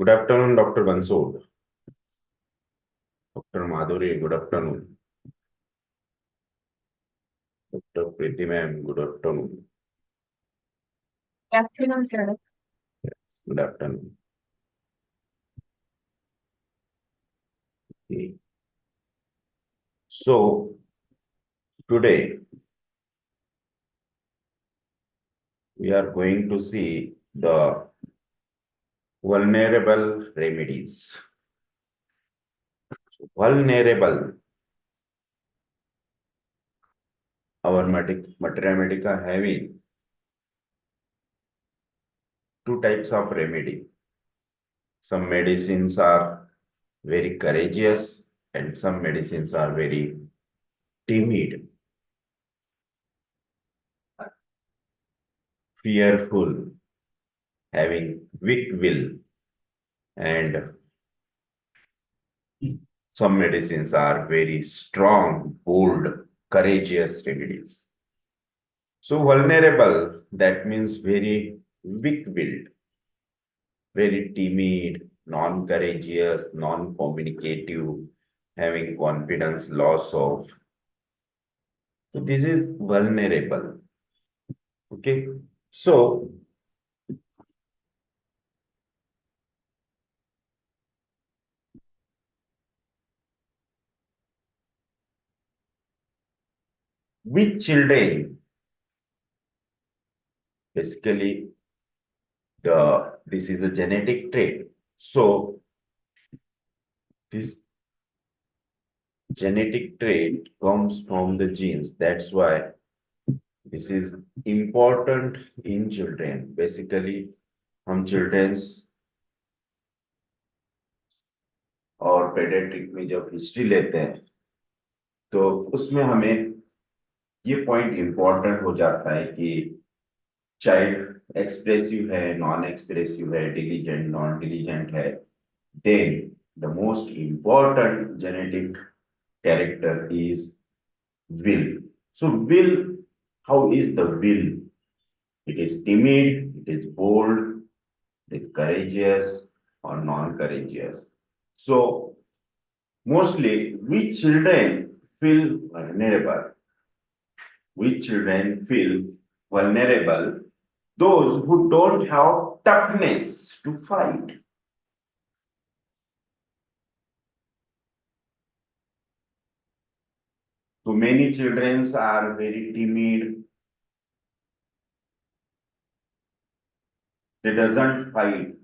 Good afternoon, Dr. Bansod. Dr. Madhuri, good afternoon. Dr. Preeti ma'am, good afternoon. Good afternoon, sir. Good afternoon. Okay. So, today we are going to see the vulnerable remedies. Vulnerable. Our Materia Medica having two types of remedy. Some medicines are very courageous and some medicines are very timid, fearful, having weak will, and some medicines are very strong, bold, courageous remedies. So vulnerable, that means very weak-willed, very timid, non-courageous, non-communicative, having confidence loss of. So this is vulnerable. Okay. So with children, basically this is a genetic trait. So this genetic trait comes from the genes. That's why this is important in children. Basically, हम children's और paediatric में जब history लेते हैं तो उसमें हमें ये पॉइंट इंपॉर्टेंट हो जाता है कि चाइल्ड एक्सप्रेसिव है, नॉन एक्सप्रेसिव है, डिलीजेंट, नॉन डिलीजेंट है. Then the most important genetic character is will. So will, how is the will? It is timid, it is bold, it is courageous or non-courageous. So mostly which children feel vulnerable? Which children feel vulnerable? Those who don't have toughness to fight. So many children are very timid. They doesn't fight.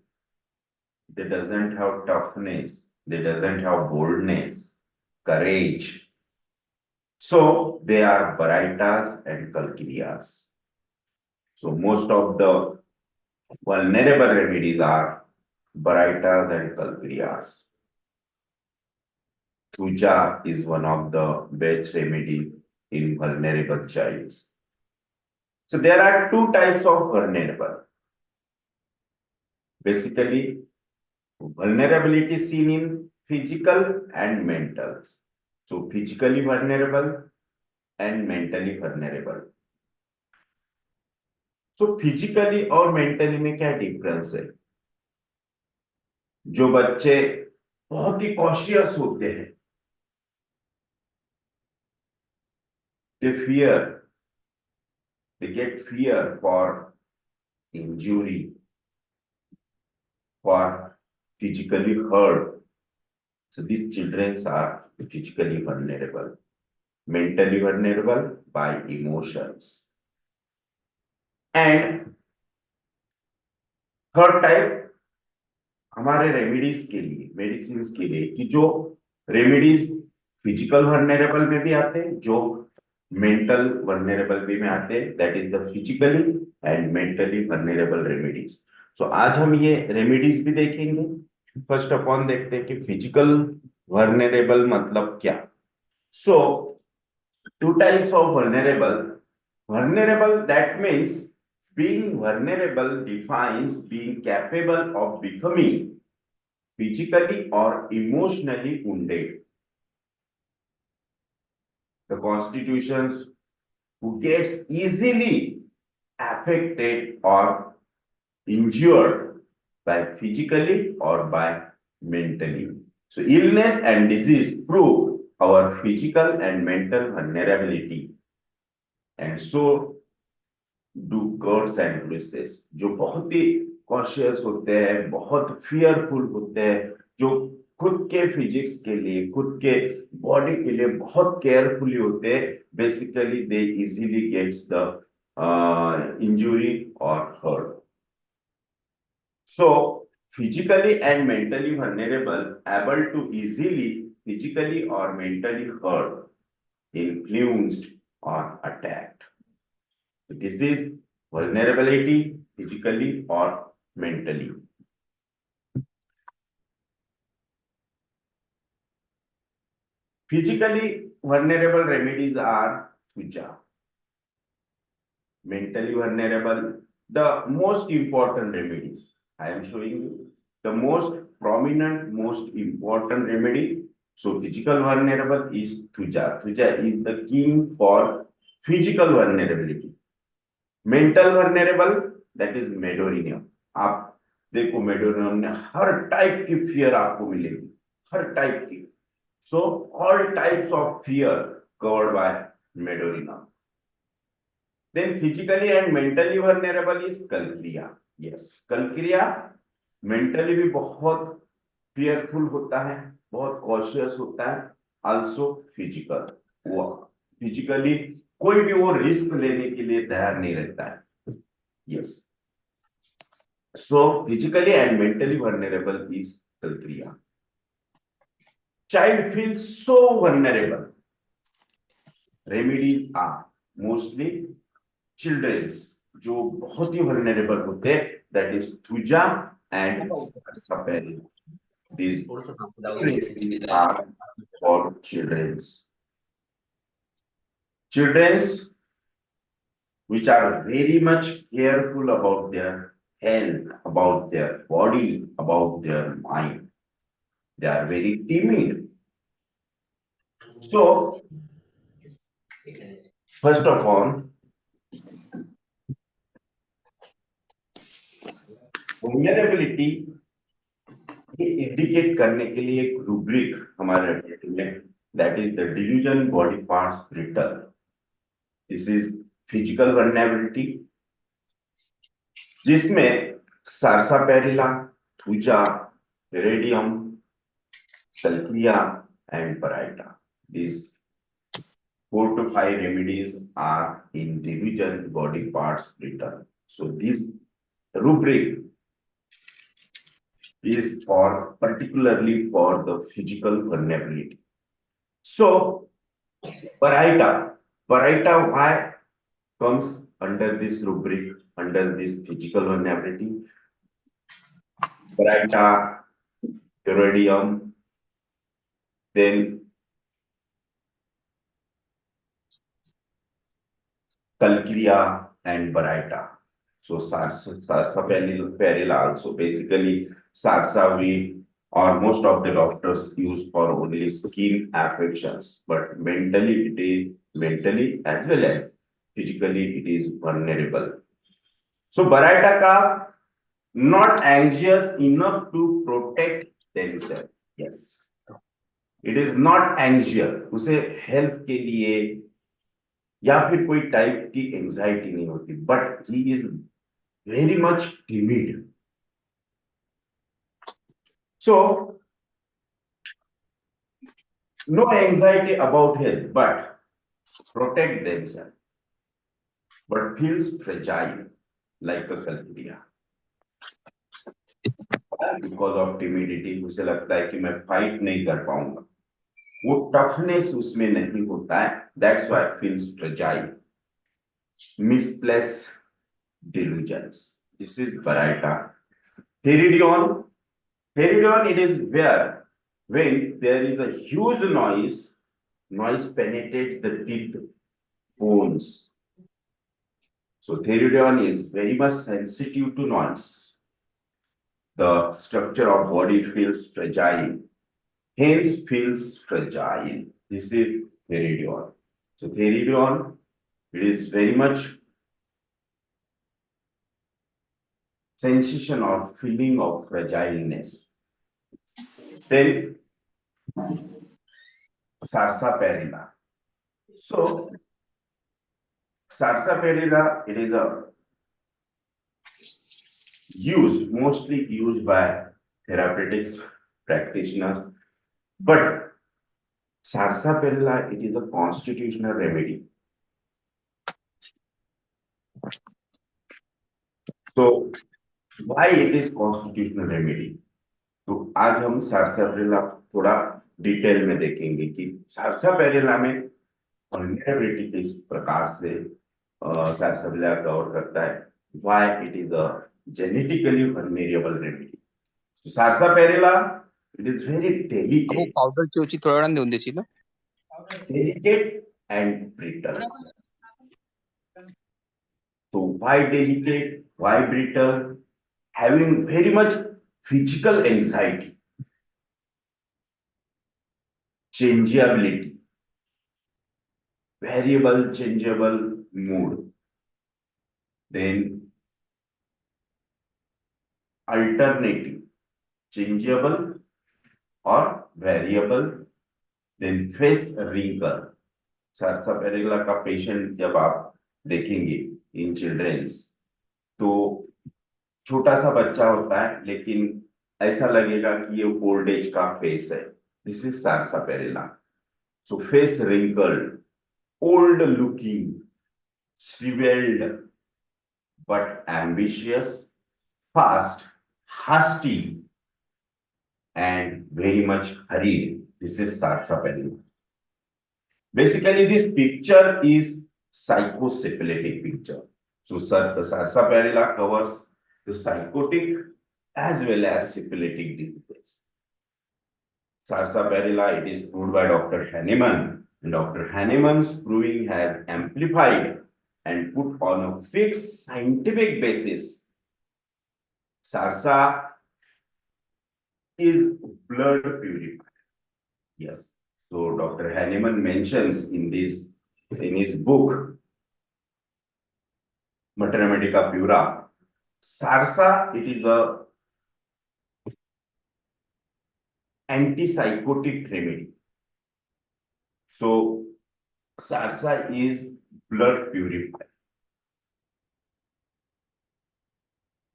They doesn't have toughness. They doesn't have boldness, courage. So they are Baraitas and Kalkirias. So most of the vulnerable remedies are Baraitas and Kalkirias. Tuja is one of the best remedy in vulnerable childs. So there are two types of vulnerable. Basically, vulnerability seen in physical and mental. So physically vulnerable and mentally vulnerable. So physically और mentally में क्या difference है? जो बच्चे बहुत ही cautious होते हैं, they get fear for injury, for physically hurt. So these children are physically vulnerable, mentally vulnerable by emotions. And third type हमारे रेमेडीज के लिए, मेडिसिन के लिए, कि जो रेमेडीज फिजिकल वर्नेरेबल में भी आते हैं, जो मेंटल वर्नेरेबल भी में आते हैं, that is the physically and mentally vulnerable remedies. So आज हम ये रेमेडीज भी देखेंगे. फर्स्ट अपॉन देखते हैं कि फिजिकल वर्नेरेबल मतलब क्या. So two types of vulnerable that means being vulnerable defines being capable of becoming physically or emotionally wounded. The constitutions who gets easily affected or injured by physically or by mentally. So illness and disease prove our physical and mental vulnerability, and so do cuts and bruises. जो बहुत ही cautious होते हैं, बहुत fearful होते हैं, जो खुद के फिजिक्स के लिए, खुद के बॉडी के लिए बहुत केयरफुली होते हैं, basically they easily gets the injury और hurt. So physically and mentally vulnerable, able to easily physically or mentally hurt, influenced or attacked. This is vulnerability physically or mentally. Physically vulnerable remedies are puja. Mentally vulnerable, the most important remedies. I am showing you the most prominent, most important remedy. So physical vulnerable is puja. Puja is the king for physical vulnerability. Mental vulnerable that is medorrhinum. आप देखो मेडोरिनियम में हर type की fear आपको मिलेगी, हर type की. So all types of fear covered by medorrhinum. Then physically and mentally vulnerable is calcarea. Yes, calcarea mentally भी बहुत फियरफुल होता है, बहुत कॉशियस होता है. आल्सो फिजिकल, वो फिजिकली कोई भी वो रिस्क लेने के लिए तैयार नहीं रहता है. Yes, so physically and mentally vulnerable is calcarea. Child feels so vulnerable. Remedies are mostly childrens, जो बहुत ही वर्नरेबल होते हैं, that is thuja and sepia. These remedies are for children's. Children's which are very much careful about their health, about their body, about their mind. They are very timid. So, first of all, vulnerability indicate करने के लिए एक rubric हमारे rating में, that is the division body parts brittle. This is physical vulnerability, जिसमें sarsaparilla, thuja, radium, calcarea and baryta. These 4 to 5 remedies are in division body parts brittle. So this rubric is for particularly for the physical vulnerability. So Baraita why comes under this rubric, under this physical vulnerability? Baraita, iridium, then Calcria and Baraita. So sarsaparilla also, basically sarsa we or most of the doctors use for only skin affections, but mentally as well as physically it is vulnerable. So Baraita ka not anxious enough to protect themselves. Yes, it is not anxious. उसे health के लिए या फिर कोई type की anxiety नहीं होती, but he is very much timid. So no anxiety about health, but protect themself, but feels fragile like a calcarea. Because of timidity उसे लगता है कि मैं फाइट नहीं कर पाऊंगा, वो टफनेस उसमें नहीं होता है. That's why feels fragile. Misplaced delusions. This is Baraita. Theridion, it is where when there is a huge noise penetrates the teeth bones. So Theridion is very much sensitive to noise. The structure of body feels fragile, hence feels fragile. This is Theridion. So Theridion, it is very much sensation or feeling of fragileness. Then sarsaparilla. So sarsaparilla, it is mostly used by therapeutics practitioners, but sarsaparilla, it is a constitutional remedy. So why it is constitutional remedy? तो आज हम sarsaparilla थोड़ा detail में देखेंगे कि sarsaparilla में vulnerability किस प्रकार से sarsaparilla कवर करता है, why it is a genetically vulnerable remedy. So sarsaparilla, it is very delicate. Powder ची होची थोड्या वेळाने देऊन द्यायची ना. Delicate and brittle. So why delicate? Why brittle? Having very much physical anxiety, changeability, variable, changeable mood, then alternative, changeable or variable, then face wrinkle. sarsaparilla का patient जब आप देखेंगे इन चिल्ड्रंस, तो छोटा सा बच्चा होता है लेकिन ऐसा लगेगा कि ये ओल्ड एज का फेस है. This is sarsaparilla. So face wrinkled, old looking, shriveled, but ambitious, fast, hasty, and very much hurried. This is sarsaparilla. Basically, this picture is psychosyphilitic picture. So the sarsaparilla covers the psychotic as well as syphilitic diseases. Sarsaparilla, it is proved by Dr. Hahnemann, and Dr. Hahnemann's proving has amplified and put on a fixed scientific basis. Sarsa is blood purifier. Yes. So Dr. Hahnemann mentions in his book, Mater Medica Pura, sarsa, it is a antipsychotic remedy. So sarsa is blood purifier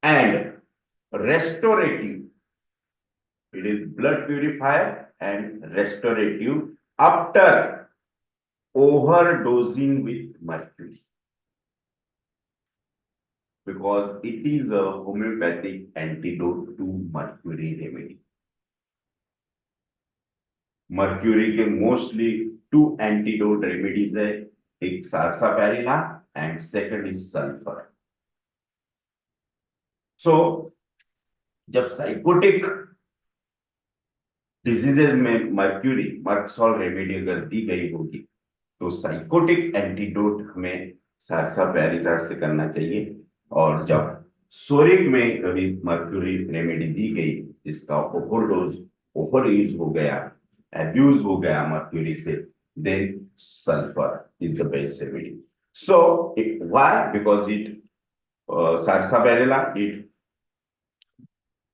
and restorative. It is blood purifier and restorative after overdosing with mercury, because it is a homeopathic antidote to mercury remedy. Mercury के mostly two antidote remedies है, एक sarsaparilla and second is sulfur. So जब psychotic diseases में mercury Merc sol remedy अगर दी गई होगी तो psychotic antidote हमें sarsaparilla से करना चाहिए. और जब सोरिक में कभी मर्क्यूरी रेमेडी दी गई जिसका ओवर यूज हो गया, एब्यूज हो गया मर्क्यूरी से, then sulphur is the best remedy. So why? Because sarsaparilla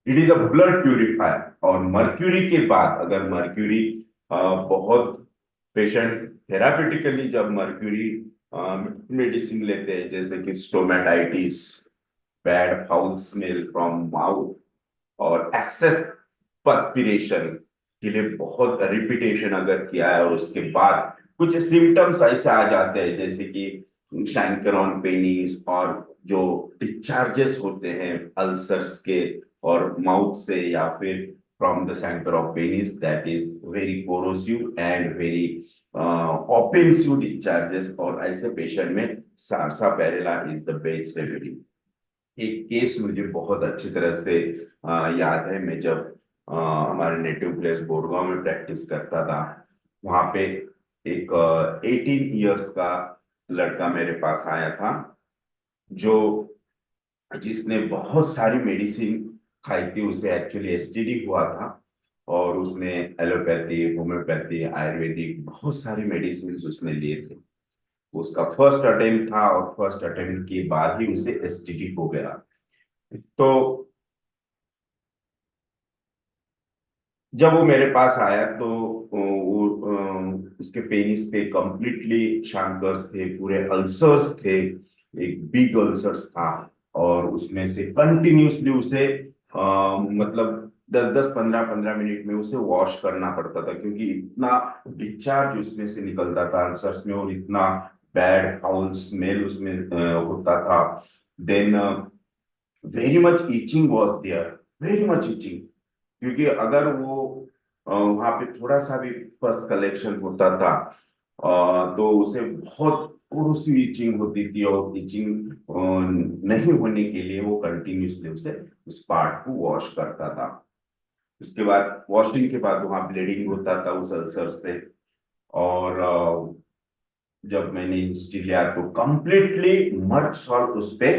it is a blood purifier. और मर्क्यूरी के बाद अगर मर्क्यूरी बहुत पेशेंट थेरापेटिकली जब मर्क्यूरी मेडिसिन लेते हैं जैसे कि stomatitis, bad foul smell from mouth और एक्सेस पर्स्पिरेशन के लिए बहुत रिपीटेशन अगर किया है और उसके बाद कुछ सिम्टम्स ऐसे आ जाते हैं जैसे कि शैंकर ऑन पेनिस और जो डिस्चार्जेस होते हैं अल्सर्स के और माउथ से या फिर from the centre of penis, that is very corrosive and very offensive discharges. और ऐसे पेशेंट में sarsaparilla is the best remedy. एक केस मुझे बहुत अच्छी तरह से याद है. मैं जब हमारे नेटिव प्लेस बोरगांव में प्रैक्टिस करता था, वहां पे एक 18 इयर्स का लड़का मेरे पास आया था जिसने बहुत सारी मेडिसिन खाई थी. उसे एक्चुअली एसटीडी हुआ था और उसने एलोपैथी, होम्योपैथी, आयुर्वेदिक बहुत सारी मेडिसिन उसने लिए थे. उसका फर्स्ट अटेम्प्ट था और फर्स्ट अटेम्प्ट के बाद ही उसे एसटीडी हो गया. तो जब वो मेरे पास आया तो उसके पेनिस पे कंप्लीटली शांकर्स थे, पूरे अल्सर्स थे, एक बिग अल्सर्स था। और उसमें से कंटिन्यूसली उसे मतलब 10-10 15-15 मिनट में उसे वॉश करना पड़ता था, क्योंकि इतना डिस्चार्ज उसमें से निकलता था अल्सर्स में, और इतना बैड फाउल स्मेल उसमें होता था। Then very much itching was there, very much itching. क्योंकि अगर वो वहां पे थोड़ा सा भी पस कलेक्शन होता था तो उसे बहुत क्रूसी इचिंग होती थी, और इचिंग नहीं होने के लिए वो कंटिन्यूसली उसे उस पार्ट को वॉश करता था। उसके बाद वॉशिंग के बाद वहां ब्लीडिंग होता था उस अल्सर से। और जब मैंने हिस्ट्री लिया तो कंप्लीटली मर्ड सॉल्ट उस पे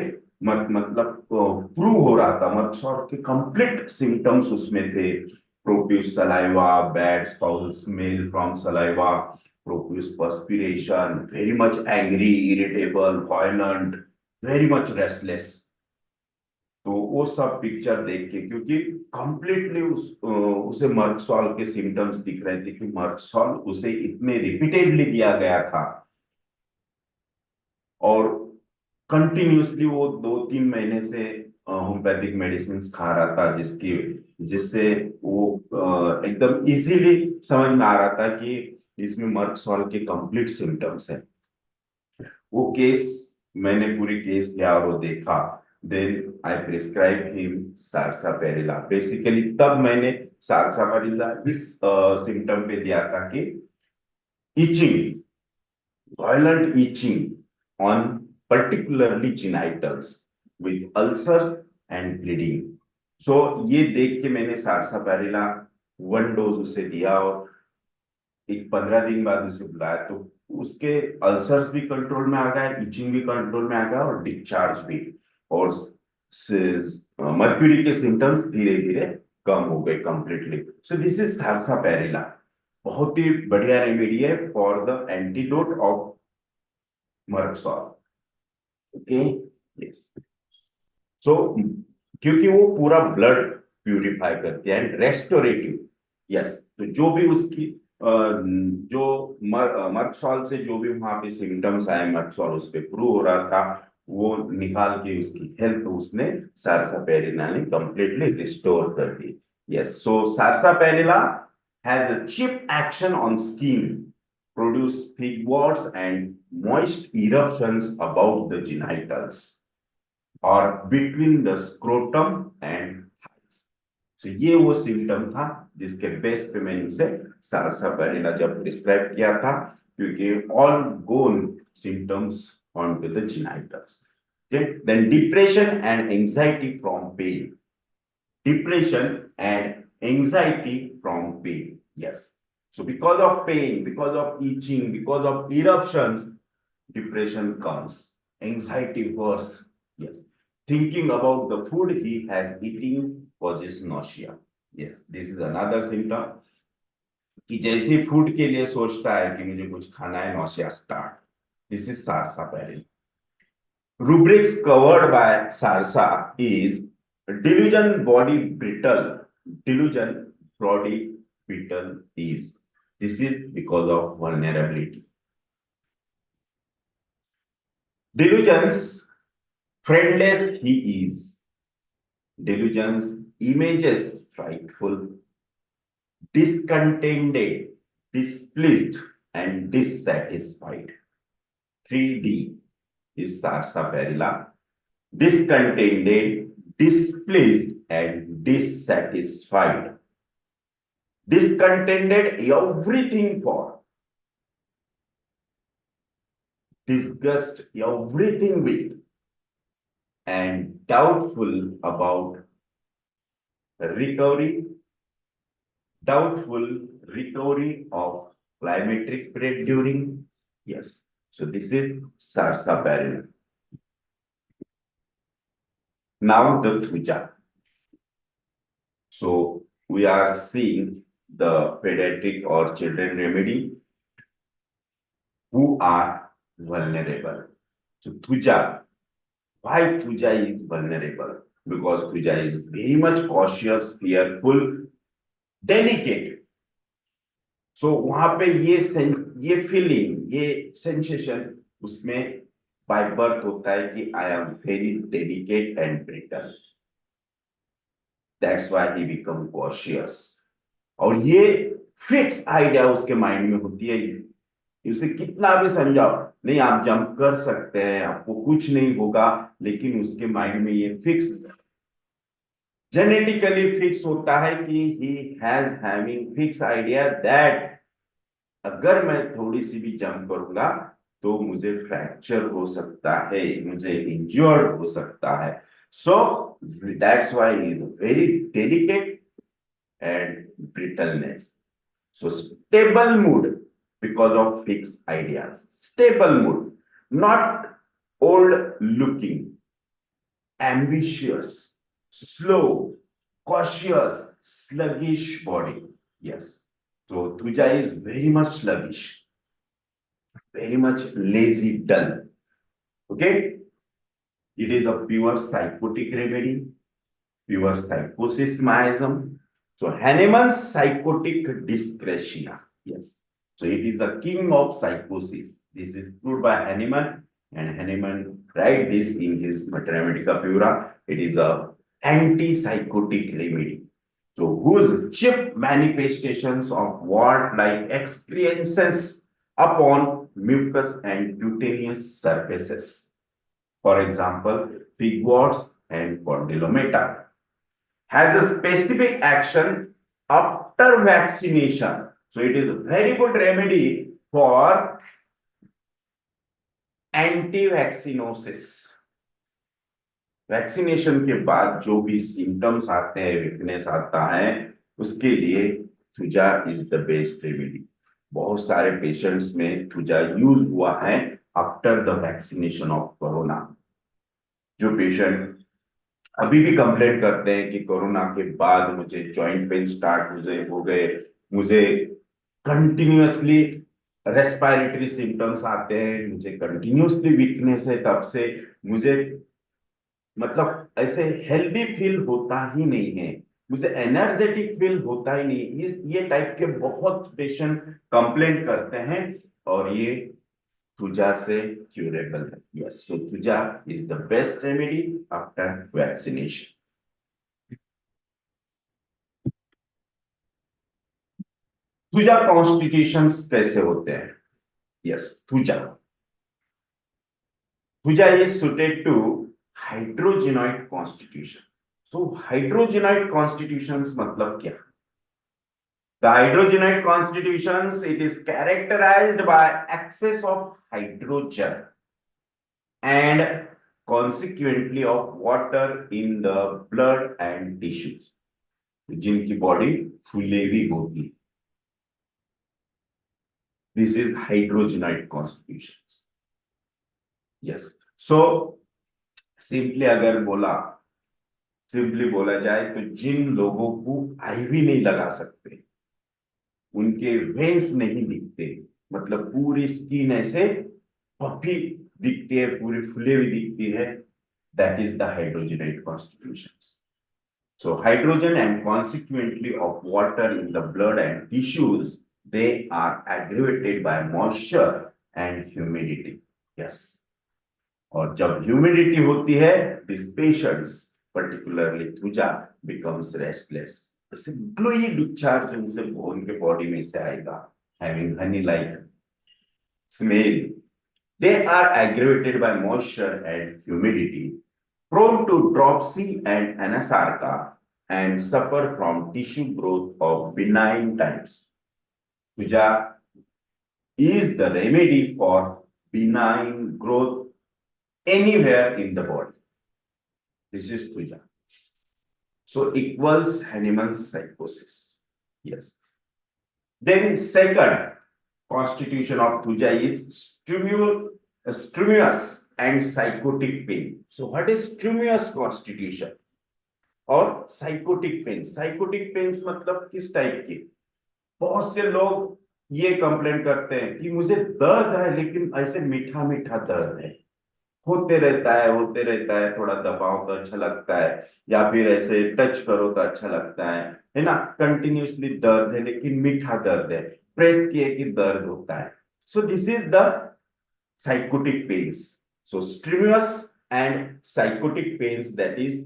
मतलब प्रूव हो रहा था। मर्ड सॉल्ट के कंप्लीट सिम्टम्स उसमें थे। Profuse saliva, bad foul smell from saliva, profuse perspiration, very much angry, irritable, violent, very much restless. तो वो सब पिक्चर देख के, क्योंकि कंप्लीटली उसे मर्कसॉल के सिम्टम्स दिख रहे थे कि मर्कसॉल उसे इतने रिपीटेडली दिया गया था, और कंटिन्यूसली वो 2-3 महीने से होम्योपैथिक मेडिसिन खा रहा था, जिससे वो एकदम इजीली समझ में आ रहा था कि इसमें मर्कसॉल के कंप्लीट सिम्टम्स है। वो केस मैंने पूरी केस लिया और वो देखा। Then I prescribe him sarsaparilla. Basically तब मैंने सारसापेरिला इस सिम्टम पे दिया था कि itching, violent itching on particularly genitals with ulcers and bleeding. So ये देख के मैंने सारसापेरिला 1 डोज उसे दिया, और एक 15 दिन बाद उसे बुलाया तो उसके अल्सर्स भी कंट्रोल में आ गया, इचिंग भी कंट्रोल में आ गया, और डिस्चार्ज भी। और मर्क्यूरी के सिम्टम्स धीरे धीरे कम हो गए completely. So this is sarsaparilla. बहुत ही बढ़िया रेमेडी है for the antidote of merc sol. Okay, yes. So क्योंकि वो पूरा ब्लड प्यूरिफाई करती है एंड रेस्टोरेटिव। यस, तो जो भी उसकी जो मर्कसॉल से जो भी वहां पे सिम्टम्स आए, मर्कसॉल उस पे प्रूव हो रहा था, वो निकाल के उसकी हेल्थ उसने सारसापेरिला ने कंप्लीटली रिस्टोर कर दी। Yes, so sarsaparilla has a cheap action on skin, produce pigworms and moist eruptions above the genitals or between the scrotum and thighs. So ये वो सिम्टम था जिसके बेस पे मैंने उसे सारसापेरिला जब प्रिस्क्राइब किया था, क्योंकि all gone symptoms onto the genitals. Okay, then depression and anxiety from pain. Depression and anxiety from pain. Yes. So because of pain, because of itching, because of eruptions, depression comes. Anxiety worse. Yes. Thinking about the food he has eaten causes nausea. Yes. This is another symptom. कि जैसे food के लिए सोचता है कि मुझे कुछ खाना है, nausea start. This is sarsaparilla. Rubrics covered by SARSA is delusion body brittle. Delusion body brittle is. This is because of vulnerability. Delusions friendless he is. Delusions images frightful. Discontented, displeased, and dissatisfied. 3D is sarsaparilla. Discontented, displeased, and dissatisfied. Discontented, everything for. Disgust, everything with. And doubtful about recovery. Doubtful recovery of climatic period during. Yes. So this is sarsaparilla. Now the thuja. So we are seeing the pediatric or children remedy who are vulnerable. So thuja, why thuja is vulnerable? because Tuja is very much cautious, fearful, delicate. So वहां पे ये feeling, ये sensation उसमें by birth होता है कि I am very delicate and brittle, that's why he become cautious. और ये फिक्स आइडिया उसके माइंड में होती है, उसे कितना भी समझाओ नहीं आप जंप कर सकते हैं, आपको कुछ नहीं होगा, लेकिन उसके माइंड में ये फिक्स, जेनेटिकली फिक्स होता है कि he has having fix idea that अगर मैं थोड़ी सी भी जंप करूंगा तो मुझे फ्रैक्चर हो सकता है, मुझे इंज्योर्ड हो सकता है। So that's why he is very delicate and brittleness. So stable mood because of fixed ideas. Stable mood, not old looking, ambitious, slow, cautious, sluggish body. Yes. So Tuja is very much sluggish, very much lazy, dull. Okay. It is a pure psychotic remedy, pure psychosis miasm. So Hahnemann's psychotic dyscrasia. Yes. So it is the king of psychosis. This is proved by Hahnemann, and Hahnemann write this in his Mathematica Pura. It is a anti-psychotic remedy. So whose chief manifestations of wart-like excrescences upon mucous and cutaneous surfaces. For example, pigworts and condylomata. Has a specific action after vaccination. So it is a very good remedy for anti-vaccinosis. Vaccination के बाद जो भी symptoms आते हैं, weakness आता है, उसके लिए thuja is the best remedy. बहुत सारे पेशेंट्स में थुजा यूज हुआ है after the vaccination of corona. जो पेशेंट अभी भी कंप्लेंट करते हैं कि कोरोना के बाद मुझे जॉइंट पेन स्टार्ट हो गए, मुझे कंटिन्यूअसली रेस्पिरेटरी सिम्टम्स आते हैं, मुझे कंटिन्यूअसली वीकनेस है, तब से मुझे मतलब ऐसे हेल्दी फील होता ही नहीं है, मुझे एनर्जेटिक फील होता ही नहीं। ये टाइप के बहुत पेशेंट कंप्लेंट करते हैं और ये Tuja से curable है। Yes, so Tuja is the best remedy after vaccination. Tuja constitutions कैसे होते हैं? Yes, Tuja is suited to hydrogenoid constitution. So hydrogenoid constitutions मतलब क्या? The hydrogenoid constitutions, it is characterized by excess of hydrogen and consequently of water in the blood and tissues, जिनकी body फुलेवी होगी। This is hydrogenoid constitutions. Yes. So simply बोला जाए तो जिन लोगों को ivy नहीं लगा सकते, उनके वेन्स नहीं दिखते, मतलब पूरी स्किन ऐसे पफी दिखती है, पूरी फुली हुई दिखती है, that is the hydrogenoid constitutions. So hydrogen and consequently of water in the blood and tissues, they are aggravated by moisture and humidity. Yes. और जब ह्यूमिडिटी होती है, these patients, particularly Tuja, becomes restless. ऐसे glowy discharge उनके body में से आएगा, having honey-like smell. They are aggravated by moisture and humidity, prone to dropsy and anasarca, and suffer from tissue growth of benign types. Tuja is the remedy for benign growth anywhere in the body. This is Tuja. So equals Hahnemann's psychosis. Yes. Then second constitution of Tuja is strenuous and psychotic pain. So what is strenuous constitution और psychotic pain? Psychotic pains मतलब किस type की? बहुत से लोग ये complaint करते हैं कि मुझे दर्द है लेकिन ऐसे मीठा मीठा दर्द है, होते रहता है, थोड़ा दबाओ तो अच्छा लगता है, या फिर ऐसे टच करो तो अच्छा लगता है ना। कंटिन्यूअसली दर्द है, लेकिन मीठा दर्द है, प्रेस किए कि दर्द होता है। So this is the psychotic pains. So strenuous and psychotic pains, that is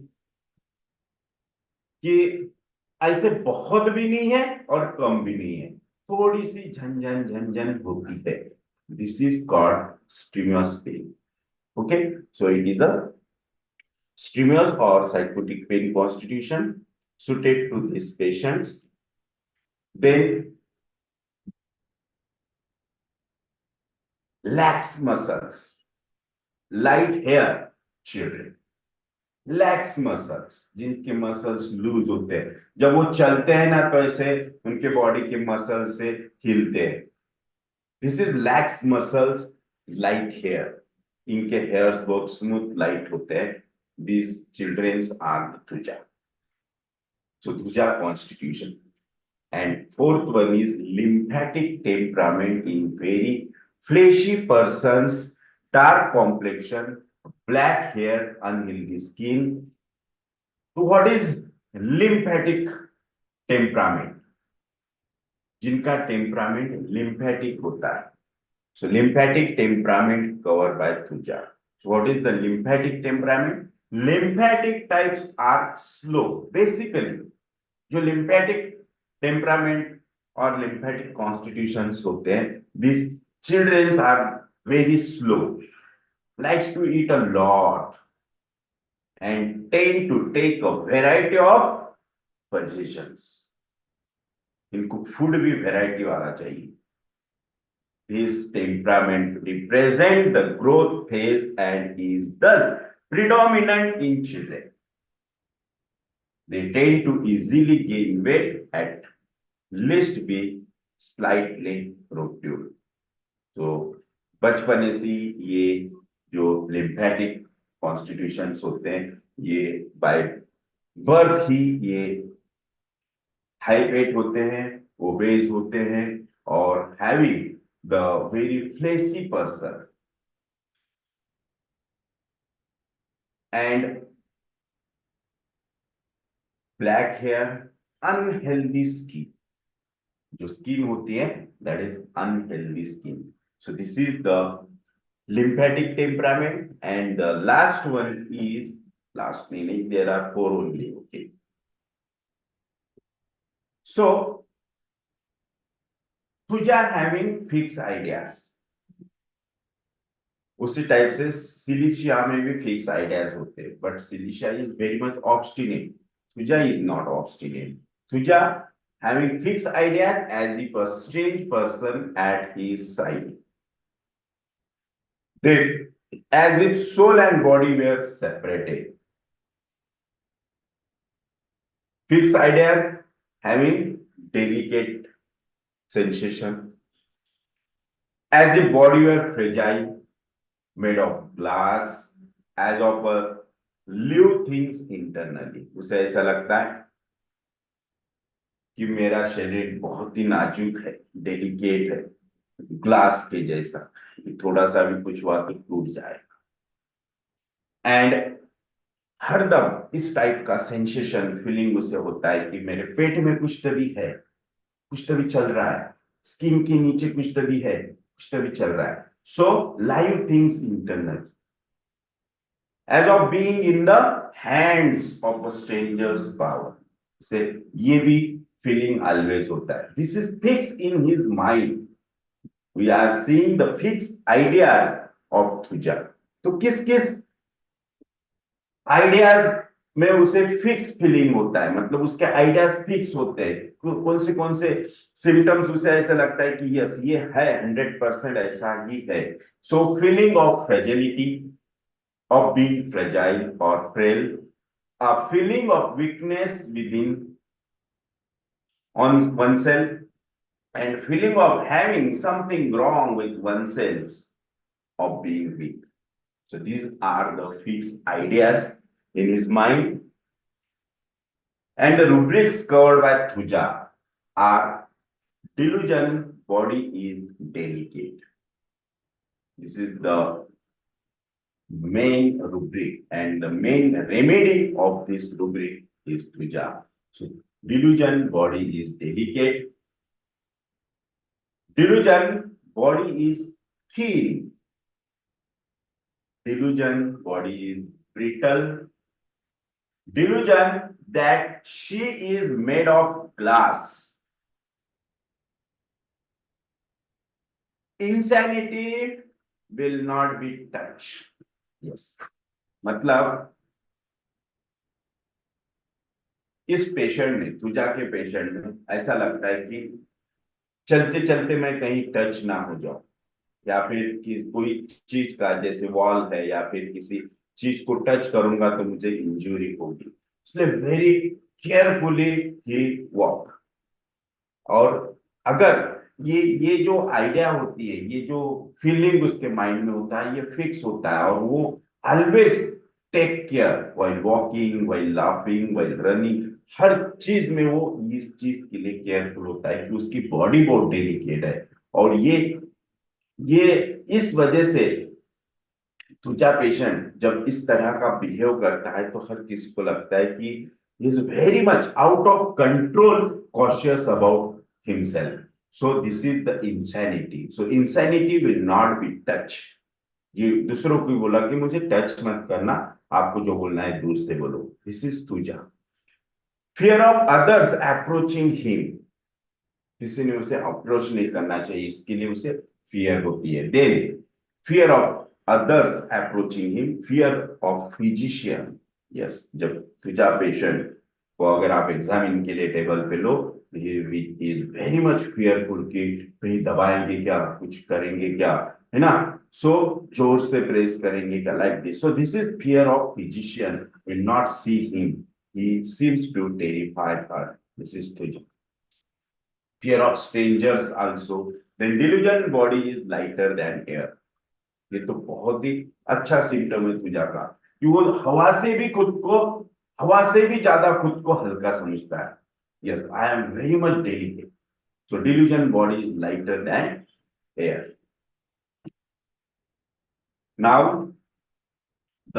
कि ऐसे बहुत भी नहीं है और कम भी नहीं है, थोड़ी सी झंझन झंझन होती है। This is called strenuous pain. Okay, so it is a strenuous or psychotic pain constitution suited to these patients. Then lax muscles, light hair children, lakhs muscles, जिनके मसल्स लूज होते हैं, जब वो चलते हैं ना तो ऐसे उनके बॉडी के मसल से हिलते हैं। This is lax muscles, light hair, इनके हेयर्स बहुत स्मूथ लाइट होते हैं। these children's are the thuja. So thuja constitution. And fourth one is lymphatic temperament in very fleshy persons, dark complexion, black hair, unhealthy skin. So what is lymphatic temperament? जिनका temperament lymphatic होता है। So lymphatic temperament covered by thuja. So what is the lymphatic temperament? Lymphatic types are slow. Basically, जो lymphatic temperament और lymphatic constitutions होते हैं, these children are very slow, likes to eat a lot and tend to take a variety of positions. इनको food भी variety वाला चाहिए। This temperament represent the growth phase and is thus predominant in children. They tend to easily gain weight at least be slightly productive. तो बचपन से ये जो lymphatic constitutions होते हैं, ये बाय बर्थ ही ये हाई वेट होते हैं, ओबेज होते हैं, और having the very fleshy person and black hair, unhealthy skin. जो स्किन होती है that is unhealthy skin. So this is the lymphatic temperament, and the last one is, last meaning there are four only. Okay, so thuja having fixed ideas, उसी type से silicea में भी fix ideas होते हैं, but silicea is very much obstinate, thuja is not obstinate. thuja having fixed ideas as if a strange person at his side, then as if soul and body were separated. Fixed ideas having delicate sensation, as if body were fragile, made of glass, as of a live things internally. उसे ऐसा लगता है कि मेरा शरीर बहुत ही नाजुक है, डेलिकेट है, ग्लास के जैसा, थोड़ा सा भी कुछ हुआ तो टूट जाएगा। एंड हरदम इस टाइप का सेंसेशन फीलिंग उसे होता है कि मेरे पेट में कुछ तो भी है, कुछ तो भी चल रहा है, स्किन के नीचे कुछ तो भी है, कुछ तो भी चल रहा है। So live things internal, as of being in the hands of a strangers power, से ये भी फीलिंग ऑलवेज होता है। This is fix in his mind. We are seeing the fix ideas of thuja। तो किस किस आइडियाज में उसे फिक्स फीलिंग होता है, मतलब उसके आइडियाज फिक्स होते हैं, कौन से सिम्टम्स उसे ऐसा लगता है कि यस ये है, 100% ऐसा ही है। So feeling of fragility, of being fragile or frail, a feeling of weakness within on oneself, and feeling of having something wrong with oneself, of being weak. So these are the fixed ideas in his mind, and the rubrics covered by thuja are delusion, body is delicate. This is the main rubric and the main remedy of this rubric is puja. So delusion body is delicate. Delusion body is thin. Delusion body is brittle. Delusion that she is made of glass. Insanity will not be touched. Yes. मतलब इस patient में, तुजा के patient में ऐसा लगता है कि चलते चलते मैं कहीं टच ना हो जाऊं, या फिर कि कोई चीज का जैसे वॉल है या फिर किसी चीज को टच करूंगा तो मुझे इंजरी होगी, इसलिए वेरी केयरफुली ही वॉक। और अगर ये जो आइडिया होती है, ये जो फीलिंग उसके माइंड में होता है, ये फिक्स होता है और वो always take care while walking, while laughing, while running, हर चीज में वो इस चीज के लिए केयरफुल होता है कि उसकी बॉडी बहुत डेलिकेट है। और ये इस वजह से तुझा पेशेंट जब इस तरह का बिहेव करता है तो हर किसी को लगता है कि ही is very much out of control, cautious about himself. So this is the insanity. So insanity will not be touch. ये दूसरों को बोला कि मुझे टच मत करना, आपको जो बोलना है दूर से बोलो। दिस इज तुझा। Fear of others approaching him, किसी ने उसे अप्रोच नहीं करना चाहिए, इसके लिए उसे फियर होती है। Then fear of others approaching him, fear of physician. Yes, जब तुझा पेशेंट को अगर आप एग्जामिन के लिए टेबल पे लो, इज वेरी मच फियरफुल कि कहीं दबाएंगे क्या, कुछ करेंगे क्या, है ना। सो जोर से प्रेस करेंगे क्या, like this. So this is fear of physician will not see him, he seems to terrify her. This is thuja. Fear of strangers also. Then delusion body is lighter than air. ये तो बहुत ही अच्छा symptom है तुझा का कि वो हवा से भी ज्यादा खुद को हल्का समझता है। Yes, I am very much delicate. So delusion body is lighter than air. Now the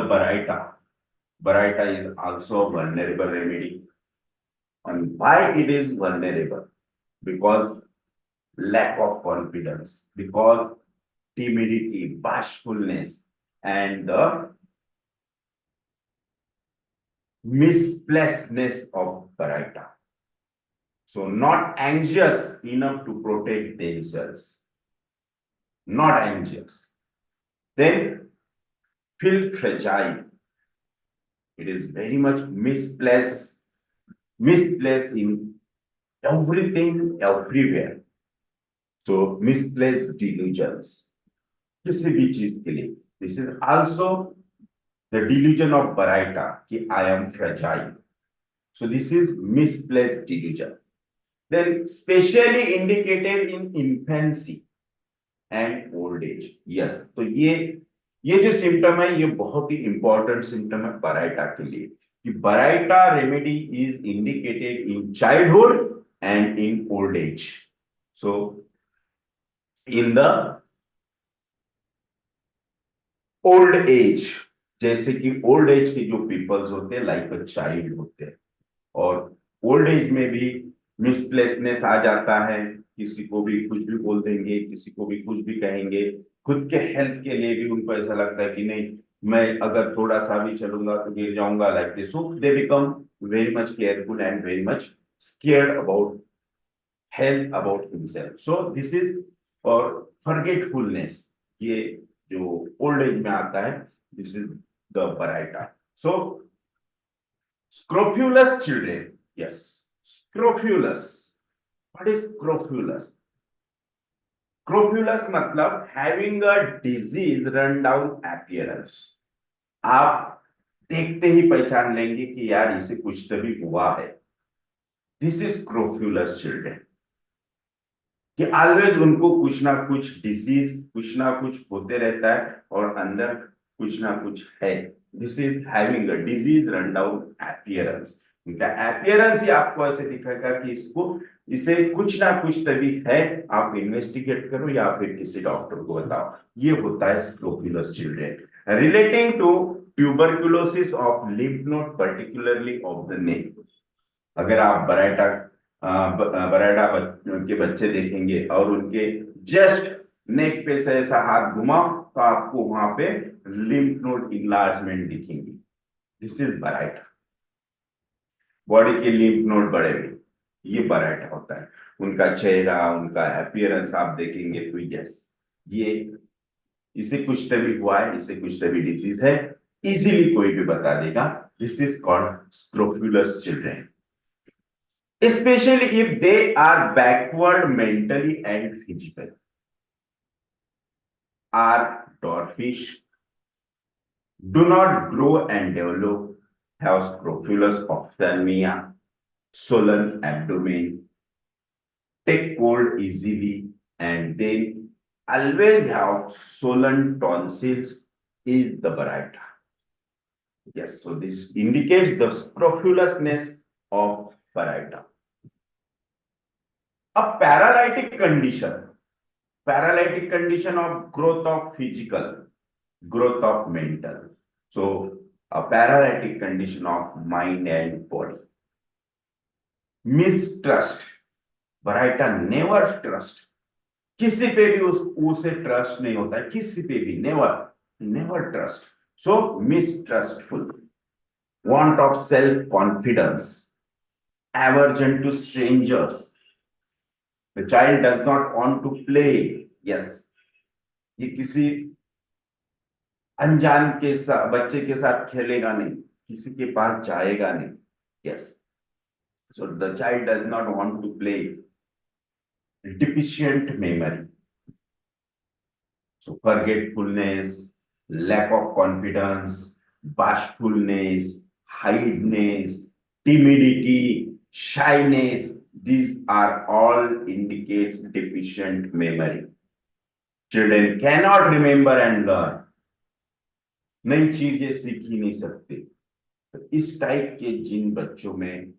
Baryta is also vulnerable remedy. And why it is vulnerable? Because lack of confidence, because timidity, bashfulness, and the misplacedness of Baraita. So not anxious enough to protect themselves. Not anxious. Then feel fragile. It is very much misplaced in everything, everywhere. So misplaced delusions. किसी भी चीज के लिए. This is also the delusion of Baraita, कि I am fragile. So this is misplaced delusion. Then specially indicated in infancy and old age. Yes, तो ये जो symptom है ये बहुत ही इंपॉर्टेंट सिम्टम है बराइटा के लिए, कि Baryta remedy is indicated in childhood and in old age. So in the old age, जैसे कि ओल्ड एज के जो पीपल्स होते हैं लाइक अ चाइल्ड होते हैं, और ओल्ड एज में भी मिसप्लेसनेस आ जाता है, किसी को भी कुछ भी बोल देंगे, किसी को भी कुछ भी कहेंगे, खुद के हेल्थ के लिए भी उनको ऐसा लगता है कि नहीं, मैं अगर थोड़ा सा भी चलूंगा तो गिर जाऊंगा, like this. So they become very much careful and very much scared about health, about himself. So this is और फॉरगेटफुलनेस, ये जो ओल्ड एज में आता है, this is the Baryta. So scrofulous children, yes, scrofulous. What is scrofulous? Scrofulous मतलब having a disease run down appearance. आप देखते ही पहचान लेंगे कि यार इसे कुछ तो भी हुआ है. This is scrofulous children. कि ऑलवेज उनको कुछ ना कुछ डिसीज, कुछ ना कुछ होते रहता है और अंदर कुछ ना कुछ है. This is having a disease run down appearance. उनका अपीयरेंस ही आपको ऐसे दिखेगा कि इसे कुछ ना कुछ तभी है. आप इन्वेस्टिगेट करो या फिर किसी डॉक्टर को बताओ. ये होता है स्क्रोफुलस children. relating to tuberculosis of lymph node, particularly of the neck. अगर आप बराटा के बच्चे देखेंगे और उनके जस्ट नेक पे से ऐसा हाथ घुमाओ तो आपको वहां पे लिम्फ नोड इनलार्जमेंट दिखेंगी. This is बराटा. बॉडी के लिम्फ नोड बड़े हुए, ये बराटा होता है. उनका चेहरा, उनका अपीयरेंस आप देखेंगे तो यस, ये इसे कुछ तभी हुआ है, इसे कुछ तभी डिजीज है, इजीली कोई भी बता देगा. This is called scrofulous children. Especially if they are backward mentally and physically, are dwarfish, do not grow and develop, have scrofulous ophthalmia, swollen abdomen, take cold easily, and then always have swollen tonsils is the baraita. Yes, so this indicates the scrofulousness of baraita. A paralytic condition of growth of physical, growth of mental. So a paralytic condition of mind and body. Mistrust. Baraita never trust. किसी पे भी उसे trust नहीं होता है, किसी पे भी never trust. So mistrustful. Want of self confidence. Aversion to strangers. The child does not want to play. Yes, ये किसी अनजान के साथ, बच्चे के साथ खेलेगा नहीं, किसी के पास जाएगा नहीं. Yes, so the child does not want to play. Deficient memory, so forgetfulness, lack of confidence, bashfulness, hidiness, timidity, shyness. These are all indicates deficient memory. Children cannot remember and learn. नई चीजें सीख ही नहीं सकते. तो इस type के जिन बच्चों में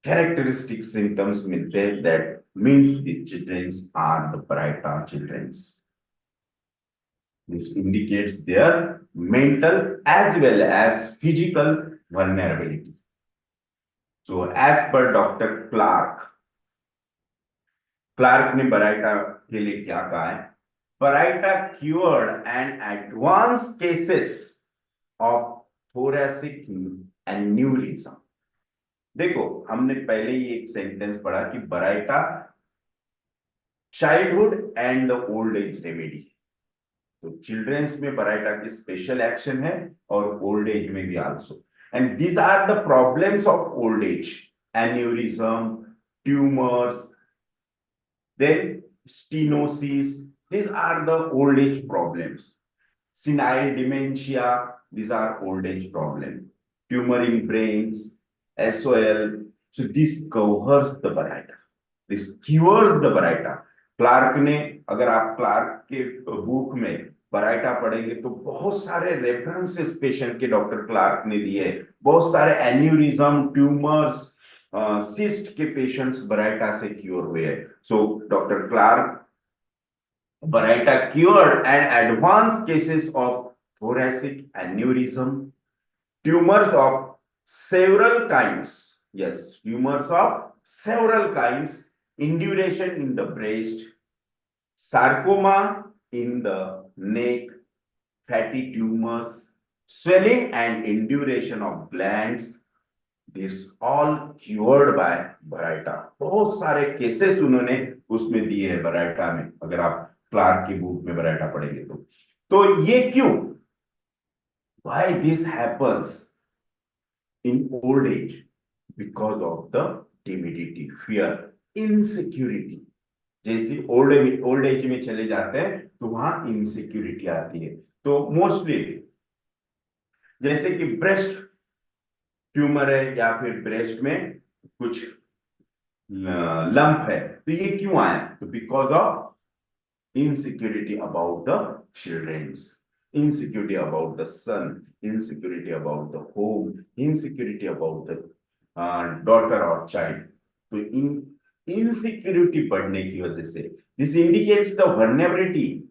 कैरेक्टरिस्टिक सिम्टम्स मिलते हैं, that means these children are the Baraita children. This indicates their mental as well as physical vulnerability. So as per Dr. Clark ने बराइटा के लिए क्या कहा है? Baryta cured and advanced cases of thoracic aneurysm. देखो, हमने पहले ही एक सेंटेंस पढ़ा कि Baryta childhood and the old age remedy. तो चिल्ड्रंस में बराइटा की स्पेशल एक्शन है और ओल्ड एज में भी also. And these are the problems of old age: aneurysm, tumors, then stenosis. These are the old age problems. Senile dementia, these are old age problems. Tumor in brains, SOL. So this covers the baraita. This cures the baraita. Clarke ने, अगर आप Clark के book में Baryta पढ़ेंगे तो बहुत सारे references patient के डॉक्टर क्लार्क ने दिए. बहुत सारे एन्यूरिज्म, ट्यूमर्स, सिस्ट के पेशेंट्स बराइटा से क्योर हुए. So doctor Clarke baryta cured and advance cases of thoracic aneurysm, tumors of several kinds. Yes, tumors of several kinds, induration in the breast, sarcoma in the neck, fatty tumors, swelling and induration of glands. This all cured by Baryta. बहुत सारे cases उन्होंने उसमें दिए हैं Baryta में, अगर आप Clark की बुक में बराइटा पढ़ेंगे तो ये क्यों? Why this happens in old age? Because of the timidity, fear, insecurity. जैसे ओल्ड एज में चले जाते हैं तो वहां इनसिक्योरिटी आती है. तो मोस्टली जैसे कि ब्रेस्ट ट्यूमर है या फिर ब्रेस्ट में कुछ लंप है, तो ये क्यों आया? तो because of insecurity about the childrens, insecurity about the son, insecurity about the home, insecurity about the daughter or child. तो insecurity बढ़ने की वजह से this indicates the vulnerability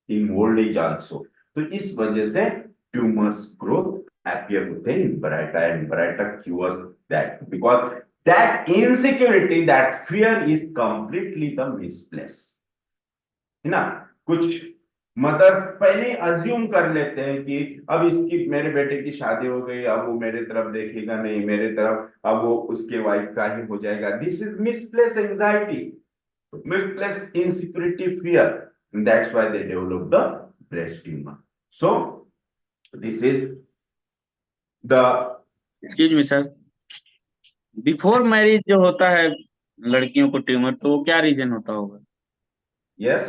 in old age also. तो इस वजह से tumours growth appear within Baraita, and Baraita cures that, because that insecurity, that fear is completely the misplaced, है ना। कुछ मदर्स पहले अज्यूम कर लेते हैं कि अब इसकी, मेरे बेटे की शादी हो गई, अब वो मेरे तरफ देखेगा नहीं, मेरे तरफ, अब वो उसके वाइफ का ही हो जाएगा। This is misplace anxiety, misplaced insecurity, fear, and that's why they develop the breast tumor. So this is the, excuse me sir, before marriage जो होता है लड़कियों को ट्यूमर, तो वो क्या रीजन होता होगा? yes,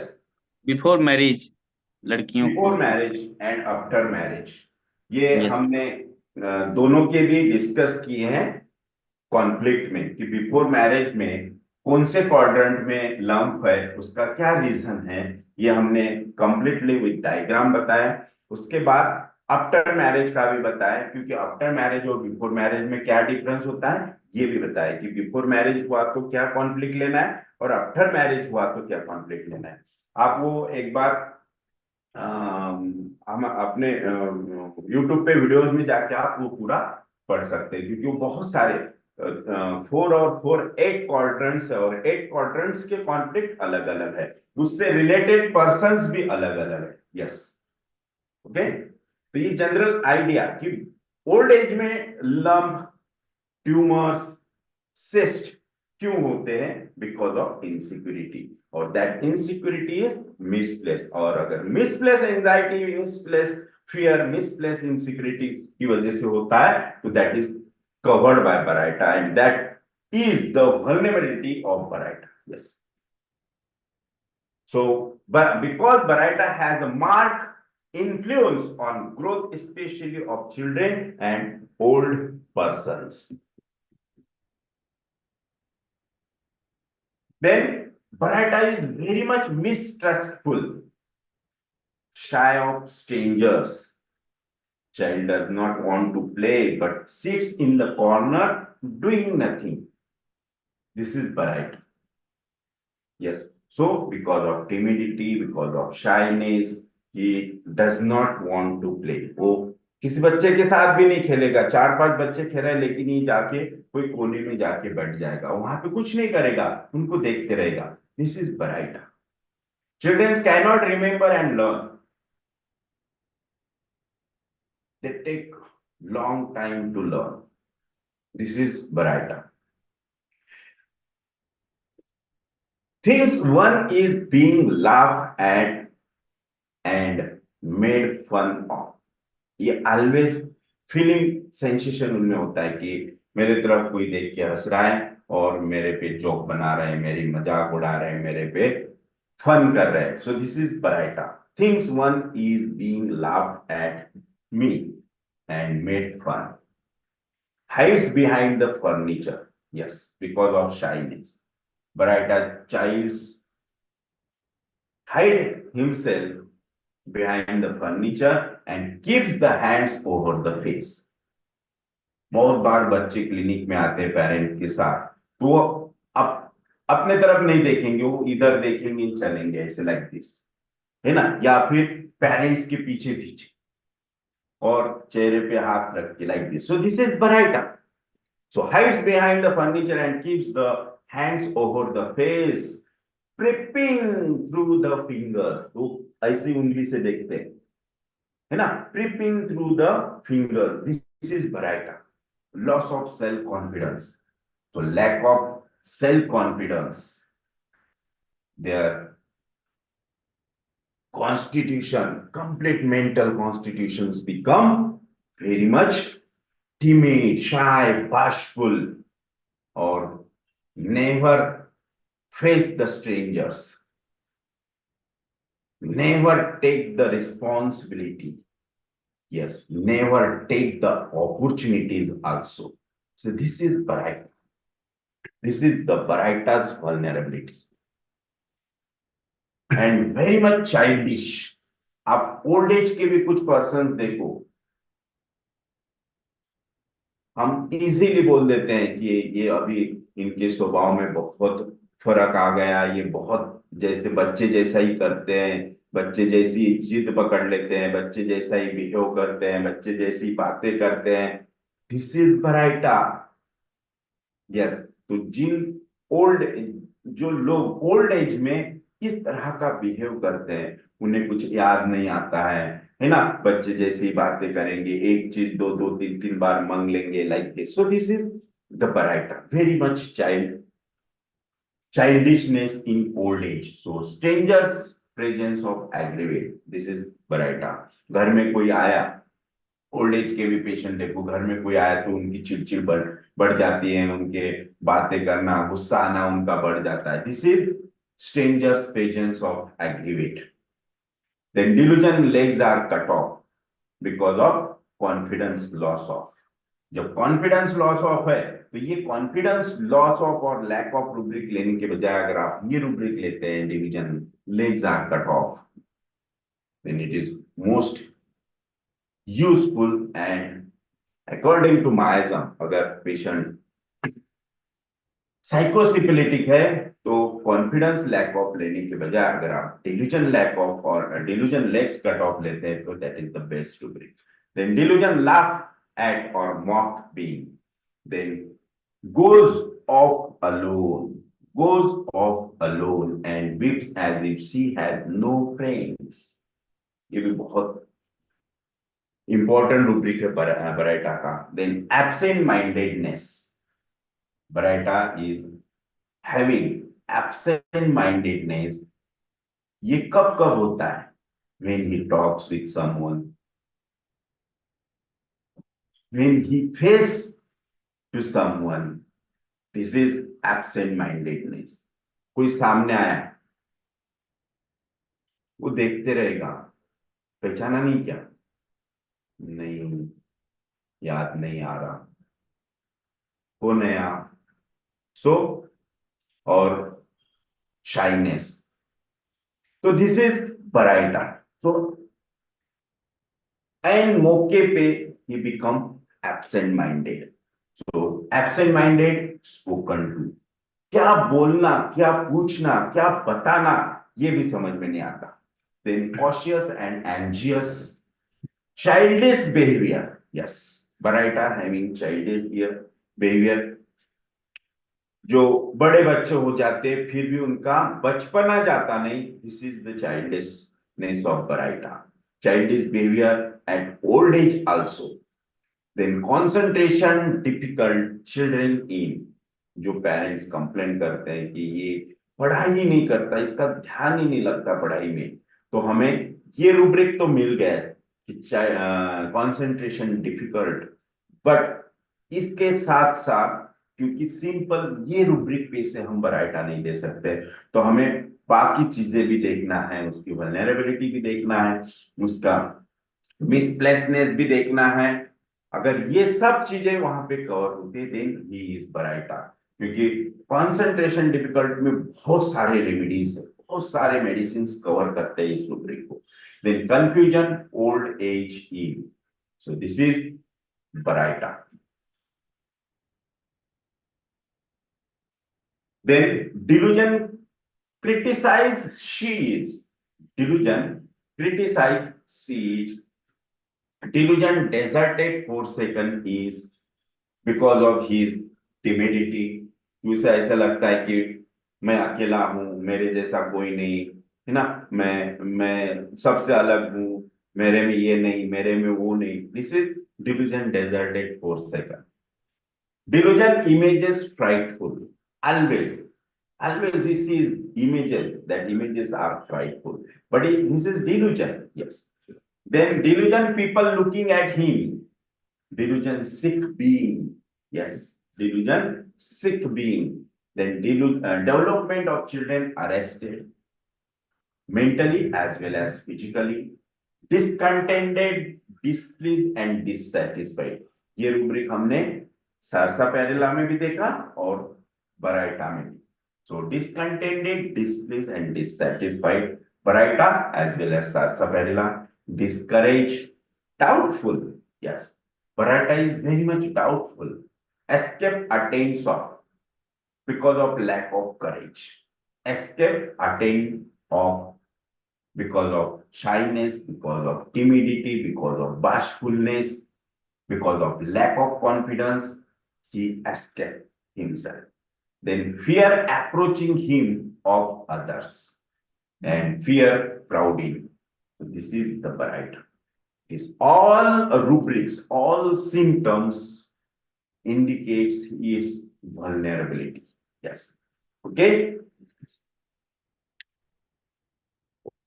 बिफोर मैरिज लड़कियों बिफोर को। मैरिज एंड आफ्टर मैरिज, ये Yes. हमने दोनों के भी डिस्कस किए हैं कॉन्फ्लिक्ट में, कि बिफोर मैरिज में कौन से क्वाड्रेंट में लंप है, उसका क्या रीजन है, ये हमने कंप्लीटली विद डायग्राम बताया। उसके बाद आफ्टर मैरिज का भी बताया, क्योंकि आफ्टर मैरिज और बिफोर मैरिज में क्या डिफरेंस होता है ये भी बताया, कि बिफोर मैरिज हुआ तो क्या कॉन्फ्लिक्ट लेना है और आफ्टर मैरिज हुआ तो क्या कॉन्फ्लिक्ट लेना है। आप वो एक बार हम अपने यूट्यूब पे वीडियोस में जाके आप वो पूरा पढ़ सकते हैं, क्योंकि वो बहुत सारे 8 क्वाड्रेंट्स है, और 8 क्वाड्रेंट्स के कॉन्फ्लिक्ट अलग अलग है, उससे रिलेटेड पर्संस भी अलग अलग है। Yes, okay. तो ये जनरल आइडिया कि ओल्ड एज में लंप, ट्यूमर्स, सिस्ट क्यों होते हैं, बिकॉज ऑफ इनसिक्योरिटी, और दैट इनसिक्योरिटी इज मिसप्लेस। और अगर misplace anxiety, misplace fear, misplace insecurity की वजह से होता है, तो that is covered by Baraita, and that is the vulnerability of Baraita. Yes. So, but because Baraita has a marked influence on growth, especially of children and old persons, then Baraita is very much mistrustful, shy of strangers. Child does not want to play, but sits in the corner doing nothing. This is Baraita. Yes. So because of timidity, because of shyness, he does not want to play. वो किसी बच्चे के साथ भी नहीं खेलेगा, 4-5 बच्चे खेल रहे हैं, लेकिन ये जाके कोई कोने में जाके बैठ जाएगा, वहां पे कुछ नहीं करेगा, उनको देखते रहेगा। This is Baraita. Children cannot remember and learn. They take long time to learn. This is Baraita. Things one is being laughed at and made fun of. ये always feeling sensation उनमें होता है कि मेरे तरफ कोई देख के हंस रहा है और मेरे पे जोक बना रहे हैं, मेरी मजाक उड़ा रहे हैं, मेरे पे फन कर रहे हैं। So this is Baraita. Things one is being laughed at me and made fun. Hides behind the furniture. Yes, because of shyness. Baraita childs hide himself behind the furniture and keeps the hands over the face. बहुत बार बच्चे clinic में आते हैं parent के साथ, तो वो अपने तरफ नहीं देखेंगे, वो इधर देखेंगे, चलेंगे ऐसे लाइक दिस, है ना, या फिर पेरेंट्स के पीछे पीछे और चेहरे पे हाथ रख के like this. So this is Baraita. So hides behind the furniture and keeps the hands over the face, peeping through the fingers. तो ऐसी उंगली से देखते हैं, है ना, peeping through the fingers. This is Baraita. Loss of self confidence. So lack of self confidence. Their constitution, complete mental constitutions become very much timid, shy, bashful, or never face the strangers, never take the responsibility. Yes, never take the opportunities also. So this is Baraita. This is the Baraita's vulnerability. And very much childish. आप old age के भी कुछ person देखो, हम easily बोल देते हैं कि ये अभी इनके स्वभाव में बहुत फर्क आ गया, ये बहुत जैसे बच्चे जैसा ही करते हैं, बच्चे जैसी जिद पकड़ लेते हैं, बच्चे जैसा ही बिहेव करते हैं, बच्चे जैसी बातें करते हैं, दिस इज बराइटा। यस, तो जिन ओल्ड जो लोग ओल्ड एज में इस तरह का बिहेव करते हैं, उन्हें कुछ याद नहीं आता है ना, बच्चे जैसी बातें करेंगे, एक चीज दो दो तीन तीन बार मांग लेंगे, like this. So this is the Baryta, very much childishness in old age. So strangers presence of aggravate, this is baraita। घर में कोई आया, ओल्ड एज के भी पेशेंट देखो, घर में कोई आया तो उनकी चिड़चिड़ बढ़ जाती है, उनके बातें करना, गुस्सा आना उनका बढ़ जाता है। This is strangers presence of aggravate। then delusion legs are cut off because of confidence loss of। जब कॉन्फिडेंस लॉस ऑफ है, तो ये कॉन्फिडेंस लॉस ऑफ और लैक ऑफ रूब्रिक लेने के बजाय अगर आप ये रूब्रिक लेते हैं, division legs are cut off, then it is most useful. And according to miasm, अगर पेशेंट साइकोसिपिलिटिक है, तो कॉन्फिडेंस लैक ऑफ लेने के बजाय अगर आप डिल्यूजन लैक ऑफ और डिल्यूजन लेग्स कट ऑफ लेते हैं, तो that is the best rubric. Then delusion laugh at or mocked being, then goes off alone and weeps as if she has no friends। ये भी बहुत important rubric है Baryta का। Then absent mindedness, Baryta is having absent mindedness. ये कब कब होता है? when he talks with someone, when he face to someone, this is absent mindedness। कोई सामने आया, वो देखते रहेगा, पहचाना नहीं क्या? नहीं, याद नहीं आ रहा, कौन है आप? सो और शाइनेस, तो this is Baryta. So and मौके पे ही become absent minded. So absent minded spoken to, क्या बोलना, क्या पूछना, क्या बताना, ये भी समझ में नहीं आता। Then cautious and anxious, childish behaviour. Yes, baryta having childish behaviour. जो बड़े बच्चे हो जाते फिर भी उनका बचपना जाता नहीं, this is the childishness of Baryta. Childish behaviour at old age also. Then concentration difficult children in, जो पेरेंट्स कंप्लेन करते हैं कि ये पढ़ाई ही नहीं करता, इसका ध्यान ही नहीं लगता पढ़ाई में, तो हमें ये रूब्रिक तो मिल गया कि कंसंट्रेशन डिफिकल्ट, बट इसके साथ साथ क्योंकि सिंपल ये रूब्रिक पे से हम बराइटा नहीं दे सकते, तो हमें बाकी चीजें भी देखना है, उसकी वल्नरेबिलिटी भी देखना है, उसका मिसप्लेसनेस भी देखना है। अगर ये सब चीजें वहां पे कवर होती, देन ही इज बराइटा। क्योंकि कंसंट्रेशन डिफिकल्ट में बहुत सारे रेमेडीज है, बहुत सारे मेडिसिन कवर करते हैं इस रूब्रिक को। Then confusion old age eve, so this is Baryta. Then delusion criticize she is, delusion criticize she is, delusion deserted forsaken is because of his timidity। उसे ऐसा लगता है कि मैं अकेला हूं, मेरे जैसा कोई नहीं है ना, मैं सबसे अलग हूं, मेरे में ये नहीं, मेरे में वो नहीं। This is delusion deserted forsaken। delusion images frightful, always always he sees images, that images are frightful, but this is delusion। Yes, then delusion people looking at him, delusion sick being। Yes, delusion sick being। Then development of children arrested mentally as well as physically, discontented, displeased and dissatisfied। ये rubric हमने सारसा पैरेला में भी देखा और Baryta में भी। So discontented, displeased and dissatisfied, baraita as well as sarsaparilla। Discouraged, doubtful, yes, baraita is very much doubtful। Escape attains of, because of lack of courage, escape attain of because of shyness, because of timidity, because of bashfulness, because of lack of confidence, he escaped himself. Then fear approaching him of others, and fear crowding. So this is the variety. Is all rubrics, all symptoms indicates his vulnerability. Yes. Okay.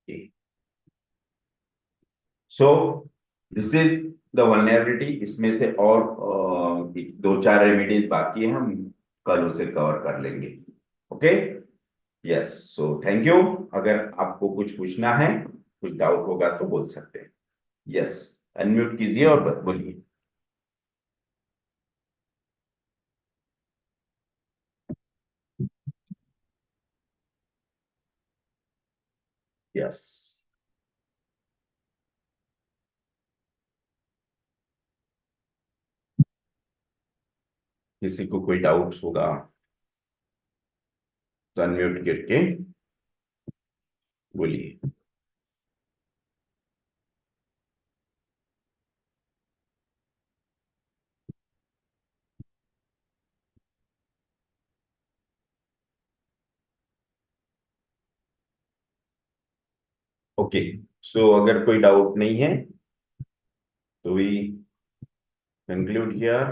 Okay. So this is the vulnerability. इसमें से और दो चार remedies बाकी है, हम कल उसे कवर कर लेंगे. Okay. Yes. So thank you. अगर आपको कुछ पूछना है, कुछ डाउट होगा तो बोल सकते हैं. यस. अनम्यूट कीजिए और बोलिए. यस. किसी को कोई डाउट होगा तो अनम्यूट करके बोलिए. ओके. सो अगर कोई डाउट नहीं है तो वी कंक्लूड हियर.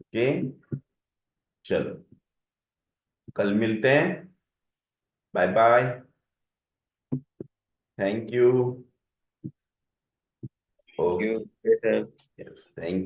ओके. चलो, कल मिलते हैं. Bye bye. Thank you. Okay. Sir. Yes. Thank